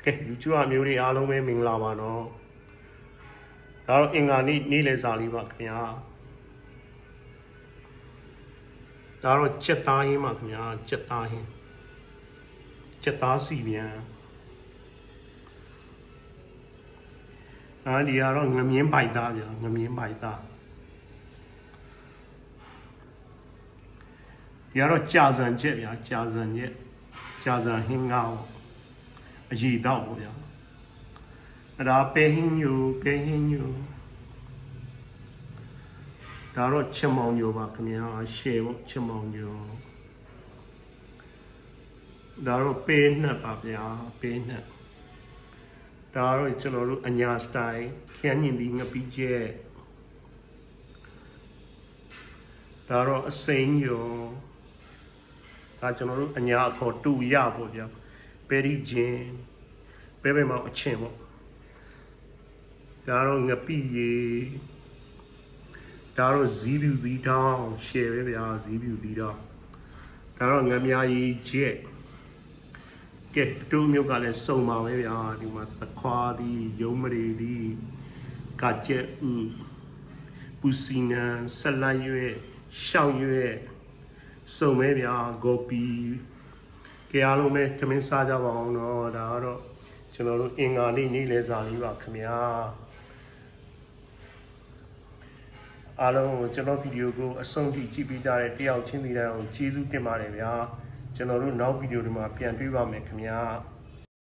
ကဲ YouTube အမျိုးတွေအားလုံးပဲမင်္ဂလာပါနော်ဒါတော့အင်္ဂါနေ့လည်စာလေးပါခင်ဗျာဒါတော့ကြက်သားရင်းပါခင်ဗျာကြက်သားစီပြန်ဒီကတော့ငမြင်းပိုက်သားဗျာငမြင်းပိုက်သားဒီကတော့ကြာစံချက်ဗျာကြာစံဟင်းကောင်းအကြီးတော့ဗျာအဲ့ဒါပဲဟင်းညိုဒါတော့ချက်မောင်ညိုပါခင်ဗျာရှယ်ပေါ့ချက်မောင်ညိုဒါတော့ပေးနှက်ပါဗျာပေးနှက်ဒါတော့ကျွန်တော်တို့အညာစတိုင်ခရမ်းညင်ဒီငပိကျဲဒါတော့အစိမ်းညိုဒါကျွန်တော်တို့အညာအခေါ်တူရပေါ့ဗျာပဲရီချင်းပဲမောင်အချင်းပေါ့ဒါတော့ငပိရေဒါတော့ဇီးပြူသီးတောင်းရှယ်ပဲဗျာဇီးပြူသီးတောင်းဒါတော့ငမြာရီချက်ကဲတို့မျိုးကလည်းစုံပါပဲဗျာဒီမှာသခွားသည်ရုံးမရီသည်ကကြက်ဥပူစီနန်ဆက်လက်ရွဲ့ရှောက်ရွဲ့စုံပဲဗျာဂိုပီကဲအားလုံးပဲခမင်းစားကြပါအောင်တော့ဒါကတော့ကျွန်တော်တို့အင်္ဂါနေ့နေ့လည်စာလေးပါခင်ဗျာအားလုံးကိုကျွန်တော်ဗီဒီယိုကိုအဆုံးထိကြည့်ပေးကြတဲ့တယောက်ချင်းစီတိုင်းကိုကျေးဇူးတင်ပါတယ်ဗျာကျွန်တော်တို့နောက်ဗီဒီယိုတွေမှာပြန်တွေ့ပါမယ်ခင်ဗျာ